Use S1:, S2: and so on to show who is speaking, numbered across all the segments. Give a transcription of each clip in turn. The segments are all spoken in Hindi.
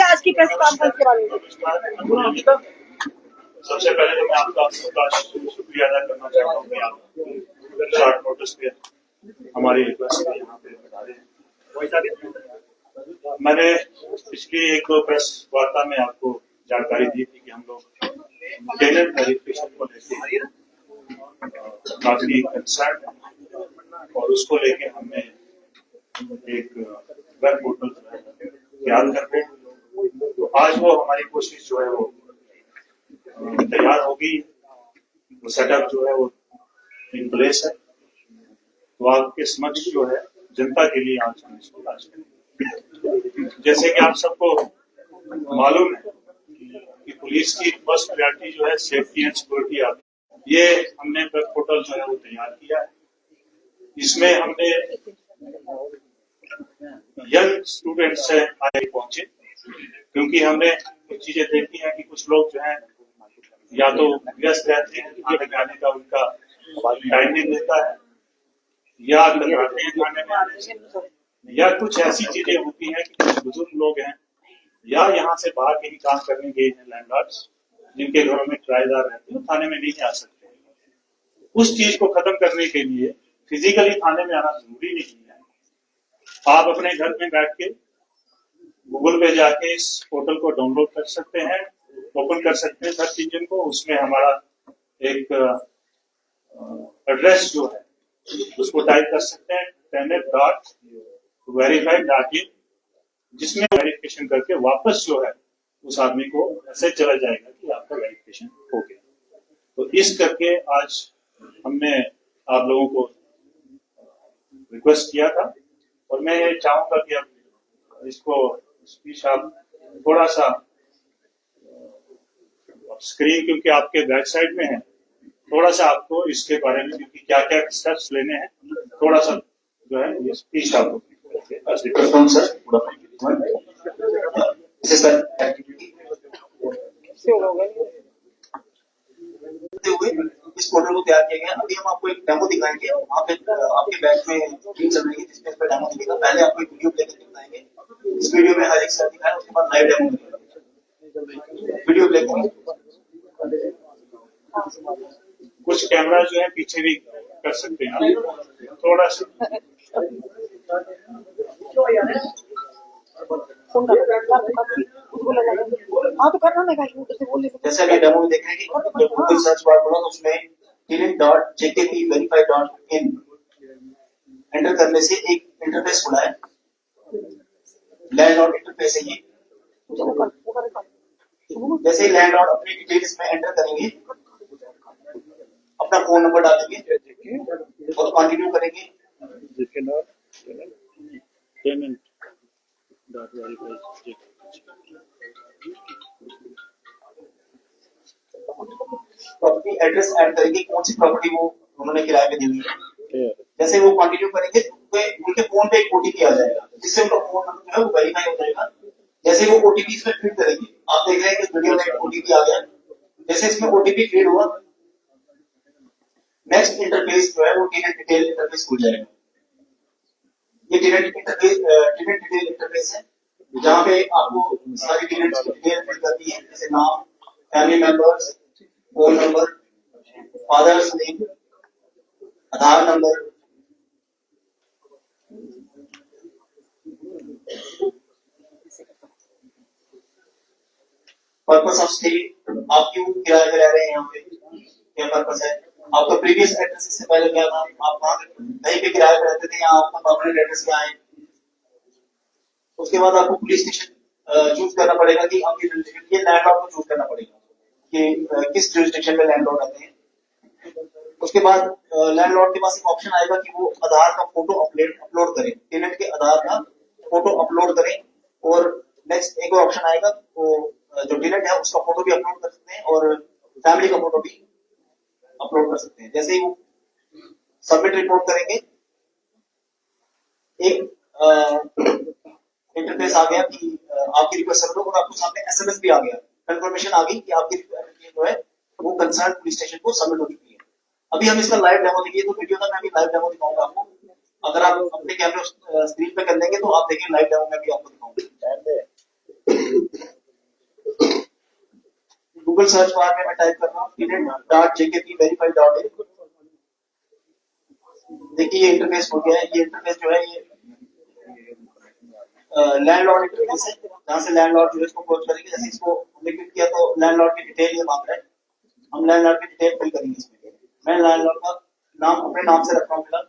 S1: आज की प्रेस कॉन्फ्रेंस के बारे में?
S2: सबसे पहले तो मैं आपका शुक्रिया अदा करना चाहता हूँ कि आप शॉर्ट नोटिस पे हमारी रिक्वेस्ट पे यहाँ पे बता रहे हैं। मैंने पिछली एक दो प्रेस वार्ता में आपको जानकारी दी थी कि हम लोग टेनेंट वेरिफिकेशन को लेकर काफी कंसर्न और उसको लेके हमने एक वेब पोर्टल तैयार करते हैं। तो आज वो हमारी कोशिश जो है वो तैयार होगी, वो सेटअप जो है वो इन प्लेस है। तो आपके समक्ष जो है जनता के लिए आज हम इसको लांच करेंगे। जैसे कि आप सबको मालूम है कि पुलिस की फर्स्ट प्रायोरिटी जो है सेफ्टी एंड सिक्योरिटी आती है। ये हमने वेब पोर्टल जो है वो तैयार किया है। इसमें हमने यंग स्टूडेंट्स से आगे पहुंचे, क्योंकि हमने कुछ चीजें देखी हैं कि कुछ लोग जो है या तो व्यस्त रहते हैं, आने जाने का उनका टाइम नहीं मिलता है, या लगाते हैं खाने में आने से, या कुछ ऐसी चीजें होती हैं कि कुछ बुजुर्ग लोग हैं या यहाँ से बाहर कहीं काम करने गए हैं लैंडलॉर्ड्स, जिनके घरों में किराएदार रहते हैं, थाने में नहीं आ सकते। उस चीज को खत्म करने के लिए फिजिकली थाने में आना जरूरी नहीं है। आप अपने घर में बैठ के गूगल पे जाके इस पोर्टल को डाउनलोड कर सकते हैं, ओपन कर सकते हैं सर्च इंजन को। उसमें हमारा एक एड्रेस जो है उसको टाइप कर सकते हैं tenet.verify.in, जिसमें वेरिफिकेशन करके वापस जो है उस आदमी को मैसेज चला जाएगा कि आपका वेरिफिकेशन हो गया। तो इस करके आज हमने आप लोगों को रिक्वेस्ट किया था, और मैं ये चाहूंगा कि अब इसको स्पीच आप थोड़ा सा स्क्रीन, क्योंकि आपके बैक साइड में है, थोड़ा सा आपको इसके बारे में क्योंकि क्या क्या स्टेप्स लेने हैं, थोड़ा सा जो है ये स्पीच आपको
S3: इस पोर्टल को तैयार किया गया। अभी हम आपको एक डेमो दिखाएंगे, वहाँ पे आपके बैच में टीम चल रही है जिसमें इस पर डेमो दिखेगा। पहले आपको एक वीडियो प्ले करके बताएंगे, इस वीडियो में हर एक सर दिखाया, उसके बाद लाइव डेमो दिखाएंगे। वीडियो प्ले करेंगे।
S2: कुछ कैमरा जो है पीछे भी कर सकते हैं थोड़ा सा।
S1: हाँ तो करना मैं
S3: जैसे अभी डेमो में देख रहे हैं कि गूगल सर्च बार खोला तो उसमें tenet.jkpverify.in एंटर करने से एक इंटरफेस खुला है। लैंडलॉर्ड इंटरफेस है ये। जैसे ही लैंडलॉर्ड अपनी डिटेल्स में एंटर करेंगे, अपना फोन नंबर डालेंगे और कंटिन्यू करेंगे। प्रॉपर्टी एड्रेस ऐड करेंगे, कौन सी प्रॉपर्टी वो उन्होंने किराए पे दी हुई है। जैसे वो कंटिन्यू करेंगे तो उनके फोन पे एक ओटीपी आ जाएगा, जिससे उनका फोन नंबर जो है वो वेरीफाई हो जाएगा। जैसे वो ओटीपी इसमें फीड करेंगे, आप देख रहे हैं कि वीडियो में ओटीपी आ गया। जैसे इसमें ओटीपी फीड हुआ, नेक्स्ट इंटरफेस जो है वो टेनेंट डिटेल इंटरफेस खुल जाएगा। ये टेनेंट डिटेल इंटरफेस है, जहाँ पे आपको सारी टेनेंट की डिटेल मिल जाती है, जैसे नाम, family members, phone number, father's name, Aadhaar number, purpose of stay, आप क्यों किराए पे रह रहे हैं यहाँ पे, क्या पर्पस है, आपका प्रीवियस एड्रेस इससे पहले क्या था, आप वहां कहीं पे किराए पे रहते थे, यहाँ आपका परमानेंट एड्रेस क्या है। उसके बाद आपको पुलिस स्टेशन चूज करना पड़ेगा कि आपकी जुरिसडिक्शन, ये लैंडलॉर्ड को चूज करना पड़ेगा कि किस जुरिसडिक्शन में लैंडलॉर्ड रहते हैं। उसके बाद लैंडलॉर्ड के पास एक ऑप्शन आएगा कि वो आधार का फोटो अपलोड करें, टेनेंट के आधार का फोटो अपलोड करें। और नेक्स्ट एक और ऑप्शन आएगा, वो जो टेनेंट है उसका फोटो भी अपलोड कर सकते हैं और फैमिली का फोटो भी अपलोड कर सकते हैं। जैसे ही वो सबमिट रिपोर्ट करेंगे, एक इंटरफेस आ गया कि आपकी रिक्वेस्ट सबमिट, और आपको सामने एसएमएस भी आ गया, कंफर्मेशन आ गई कि आपकी रिक्वेस्ट जो है वो कंसर्न पुलिस स्टेशन को सबमिट हो चुकी है। अभी हम इसका लाइव डेमो देखिए, तो वीडियो का मैं भी लाइव डेमो दिखाऊंगा आपको। अगर आप अपने कैमरा स्क्रीन पे कर लेंगे तो आप देखिए लाइव डेमो में भी आपको दिखाऊंगा। गूगल सर्च बार में मैं टाइप कर रहा हूँ tenant.jkp verified.in। देखिए ये इंटरफेस हो गया है। ये इंटरफेस जो है ये लैंडलॉर्ड इंटरफेस है, जहाँ से लैंडलॉर्ड जो है इसको अप्रोच करेंगे। जैसे इसको हमने क्लिक किया तो लैंडलॉर्ड की डिटेल ये मांग रहा है, हम लैंडलॉर्ड की डिटेल फिल करेंगे इसमें। मैं लैंडलॉर्ड का नाम अपने नाम से रख रहा हूँ फिलहाल।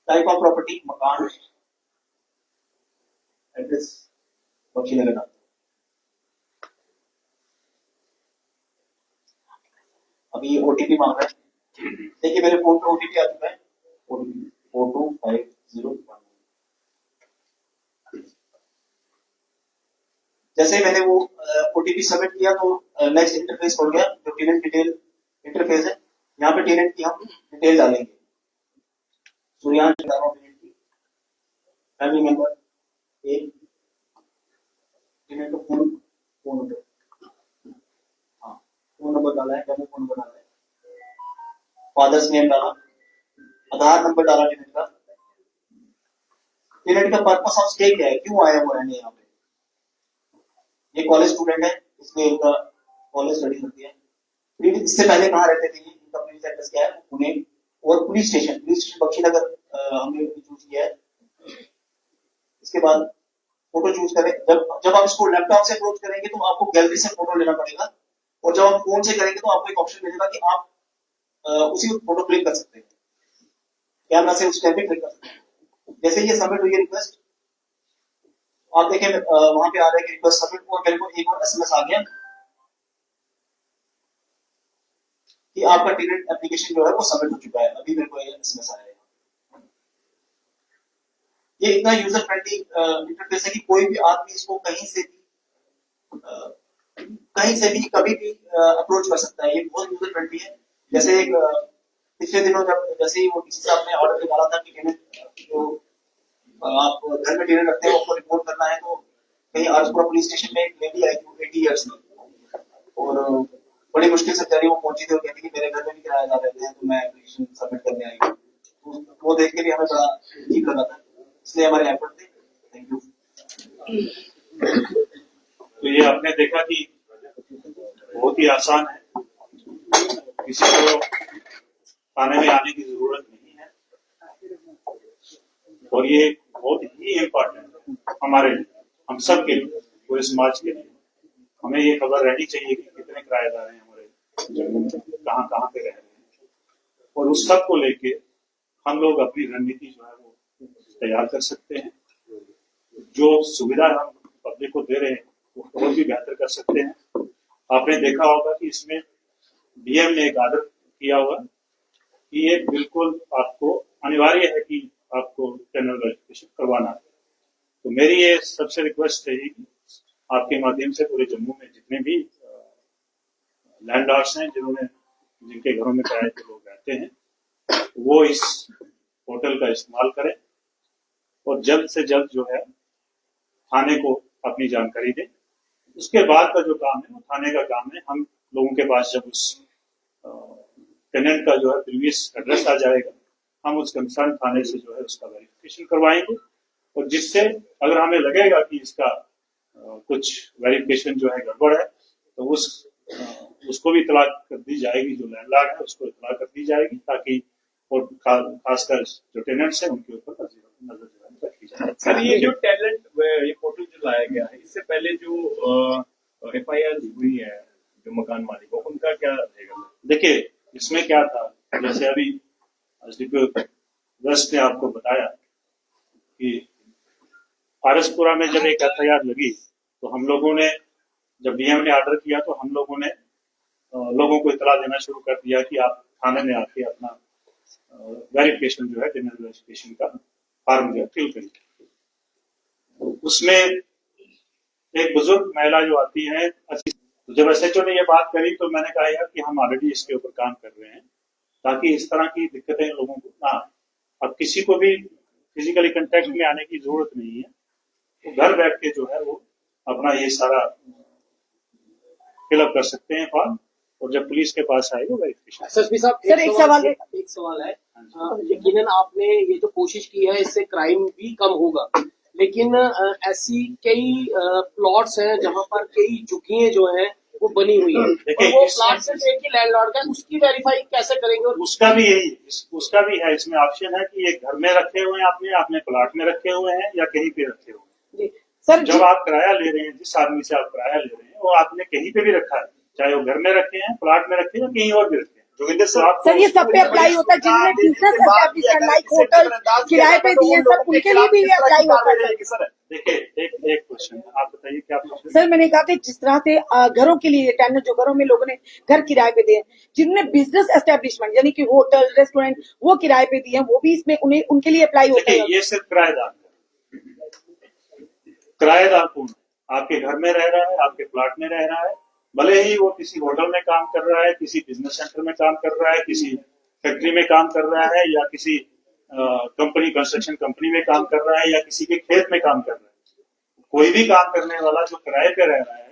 S3: टाइप ऑफ प्रॉपर्टी मकान, एड्रेस बख्शीनगर। अभी ओटीपी मांग रहा है। देखिए मेरे फोन पे ओटीपी आ चुका है, ओटीपी 42501। जैसे ही मैंने वो ओटीपी सबमिट किया तो नेक्स्ट इंटरफेस हो गया, जो टेनेंट डिटेल इंटरफेस है। यहाँ पे टेनेंट की हम डिटेल डालेंगे। सूर्यांश टेनेंट की फैमिली मेंबर, एक टेनेंट का फोन नंबर, हाँ फोन नंबर डाला है, फोन नंबर डाला है, फादर्स नेम डाला, आधार नंबर डाला टेनेंट का। टेनेंट का पर्पस ऑफ स्टे क्या है, क्यों आया वो रहने यहाँ पे। ये कॉलेज स्टूडेंट है, इसलिए इनका कॉलेज स्टडी करती है। इससे पहले कहाँ रहते थे, इनका प्रीवियस एड्रेस क्या है, पुणे। और पुलिस स्टेशन बख्शीनगर हमने चूज किया है। इसके बाद फोटो चूज करें। जब आप इसको लैपटॉप से अप्रोच करेंगे तो आपको गैलरी से फोटो लेना पड़ेगा, और जब आप फोन से करेंगे तो आपको एक ऑप्शन मिलेगा कि आप उसी फोटो क्लिक कर सकते हैं, कैमरा से उस टाइम पे क्लिक कर सकते हैं। जैसे ये सबमिट हुई है रिक्वेस्ट, आप देखें वहां पे आ रहा है कि रिक्वेस्ट सबमिट हुआ। मेरे को एक और एसएमएस आ गया कि आपका टेनेंट एप्लीकेशन जो है वो सबमिट हो चुका है। अभी मेरे को एसएमएस आया है। ये इतना यूजर फ्रेंडली इंटरफेस है कि कोई भी आदमी इसको कहीं से भी कभी भी अप्रोच कर सकता है। ये बहुत यूजर फ्रेंडली है। जैसे एक पिछले दिनों जब जैसे ही वो किसी से आपने ऑर्डर निकाला था कि टेनेंट जो आप घर में टेनेंट रखते हैं उसको रिपोर्ट करना है, तो कहीं आरसपुरा पुलिस स्टेशन में एक लेडी आई थी 80 ईयर्स की, और बड़ी मुश्किल से बेचारी वो पहुंची थी और कहती कि मेरे घर में भी किराएदार रहते हैं, तो मैं एप्लीकेशन सबमिट करने आई हूँ। वो देख के भी हमें बड़ा अजीब लगा था, इसलिए हमारे एफर्ट थे। Thank you.
S2: तो ये आपने देखा कि बहुत ही आसान है, किसी को थाने में आने की जरूरत नहीं है, और ये बहुत ही इम्पोर्टेंट है हमारे लिए, हम सब के लिए, पूरे समाज के लिए। हमें ये खबर रहनी चाहिए कि कितने किराएदार हैं हमारे, कहाँ कहाँ पे रह रहे हैं, और उस सब को लेके हम लोग अपनी रणनीति जो है वो तैयार कर सकते हैं। जो सुविधा हम पब्लिक को दे रहे हैं वो और भी बेहतर कर सकते हैं। आपने देखा होगा कि इसमें डीएम ने एक आर्डर किया हुआ कि ये बिल्कुल आपको अनिवार्य है कि आपको टेनर वेरिफिकेशन करवाना है। तो मेरी ये सबसे रिक्वेस्ट है कि आपके माध्यम से पूरे जम्मू में जितने भी लैंडलॉर्ड्स हैं जिनके घरों में किराए के लोग रहते हैं, वो इस पोर्टल का इस्तेमाल करें और जल्द से जल्द जो है थाने को अपनी जानकारी दें। उसके बाद का जो काम है वो थाने का काम है। हम लोगों के पास जब उस टेनेंट का जो है प्रीवियस एड्रेस आ जाएगा, हम उस कंसर्न थाने से जो है उसका वेरिफिकेशन करवाएंगे, और जिससे अगर हमें लगेगा कि इसका कुछ वेरिफिकेशन जो है गड़बड़ है, तो उसको भी इतला कर दी जाएगी, जो लैंडलॉर्ड है उसको इतला कर दी जाएगी, ताकि और खासकर जो टेनेंट्स हैं उनके ऊपर नजर रखी जाए।
S4: सर ये जो टैलेंट ये पोर्टल जो लाया गया है, इससे पहले जो एफआईआर हुई है जो मकान मालिकों, उनका क्या रहेगा?
S2: देखिए इसमें क्या था, जैसे अभी एसडीपीओ वेस्ट ने आपको बताया कि आरसपुरा में जब एक एफआईआर लगी तो हम लोगों ने, जब डीएम ने ऑर्डर किया तो हम लोगों ने लोगों को इतला देना शुरू कर दिया कि आप थाने में आके अपना वेरिफिकेशन जो है टेनर वेरिफिकेशन का फॉर्म जो है फिल करिए। उसमें एक बुजुर्ग महिला जो आती है, तो जब एसएचओ ने ये बात करी तो मैंने कहा यार कि हम ऑलरेडी इसके ऊपर काम कर रहे हैं ताकि इस तरह की दिक्कतें लोगों को ना, अब किसी को भी फिजिकली कांटेक्ट में आने की जरूरत नहीं है, तो घर बैठ के जो है वो अपना ये सारा फिलअप कर सकते हैं फॉर्म, और जब पुलिस के पास आएगा वेरिफिकेशन।
S1: सर एक सवाल
S5: एक सवाल है, यकीनन आपने ये जो कोशिश की है इससे क्राइम भी कम होगा, लेकिन ऐसी कई प्लॉट्स हैं जहां पर कई झुग्गियां जो हैं वो बनी हुई है
S2: देखिए,
S5: और वो
S2: इस-
S5: प्लॉट सिर्फ एक ही लैंडलॉर्ड का है, उसकी वेरीफाई कैसे करेंगे? और
S2: उसका भी उसका भी है इसमें ऑप्शन है कि ये घर में रखे हुए हैं आपने अपने प्लाट में रखे हुए हैं या कहीं पे रखे हुए हैं।
S1: जी सर
S2: जब आप किराया ले रहे हैं, जिस आदमी से आप किराया ले रहे हैं वो आपने कहीं पे भी रखा है, चाहे वो घर में रखे हैं, प्लाट में रखे हैं, कहीं और भी रखे हैं।
S4: जोगिंदर
S2: तो आपको
S1: सर ये सब पे अप्लाई होता है जिन्होंने बिजनेस एस्टेब्लिशमेंट लाइक होटल किराए पे दिए हैं सर उनके लिए भी ये अप्लाई होता है सर।
S2: देखिए एक क्वेश्चन आप बताइए क्या क्वेश्चन।
S1: सर मैंने कहा कि जिस तरह से घरों के लिए टेनेंट जो घरों में लोगों ने घर किराए पे दिए हैं, जिन्होंने बिजनेस एस्टेब्लिशमेंट यानी कि होटल रेस्टोरेंट वो किराए पे दिए हैं, वो भी इसमें उन्हें उनके लिए अप्लाई होता
S2: देखिए
S1: है।
S2: ये सिर्फ किराएदार कौन है? आपके घर में रह रहा है, आपके प्लाट में रह रहा है, भले ही वो किसी होटल में काम कर रहा है, किसी बिजनेस सेंटर में काम कर रहा है, किसी फैक्ट्री में काम कर रहा है, या किसी कंपनी कंस्ट्रक्शन कंपनी में काम कर रहा है, या किसी के खेत में काम कर रहा है। कोई भी काम करने वाला जो किराए पे रह रहा है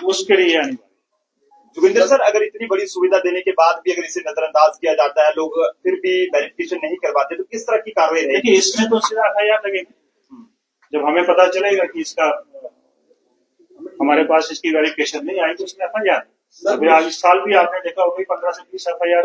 S2: उसके लिए अनिवार्य।
S6: जोगिंदर सर, अगर इतनी बड़ी सुविधा देने के बाद भी अगर इसे नजरअंदाज किया जाता है, लोग फिर भी वेरिफिकेशन नहीं करवाते, तो किस तरह की कार्रवाई रहेगी?
S2: देखिए इसमें तो सीधा FIR लगेगी। जब हमें पता चलेगा कि इसका हमारे पास इसकी वेरिफिकेशन नहीं आई तो उसमें FIR। अभी आज इस साल भी आपने देखा होगा 15 से 20 FIR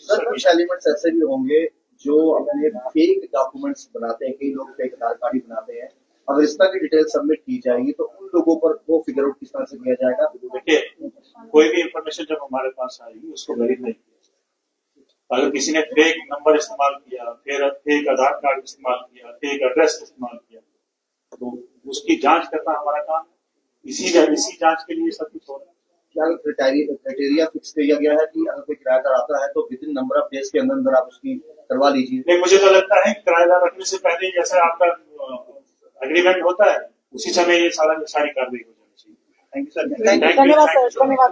S7: सर कुछ एलिमेंट्स ऐसे भी होंगे जो अपने फेक डॉक्यूमेंट्स बनाते हैं, कई लोग फेक आधार कार्ड ही बनाते हैं। अगर इस तरह की डिटेल सबमिट की जाएगी तो उन लोगों पर वो फिगर आउट किस तरह से किया जाएगा?
S2: देखिए कोई भी इंफॉर्मेशन जब हमारे पास आएगी उसको वेरीफाई किया। अगर किसी ने फेक नंबर इस्तेमाल किया, फिर फेक आधार कार्ड इस्तेमाल किया, फेक एड्रेस इस्तेमाल किया, तो उसकी जांच करना हमारा काम है। इसी जांच के लिए सब कुछ हो रहा है।
S7: क्या क्राइटेरिया फिक्स किया गया है कि अगर कोई किराएदार आता है तो with in number of days के अंदर आप उसकी करवा लीजिए?
S2: नहीं, मुझे तो लगता है किराएदार रखने से पहले जैसा आपका एग्रीमेंट होता है उसी समय ये सारी कार्रवाई हो जानी चाहिए।
S7: Thank you sir.
S2: Thank you.
S1: धन्यवाद सर, धन्यवाद।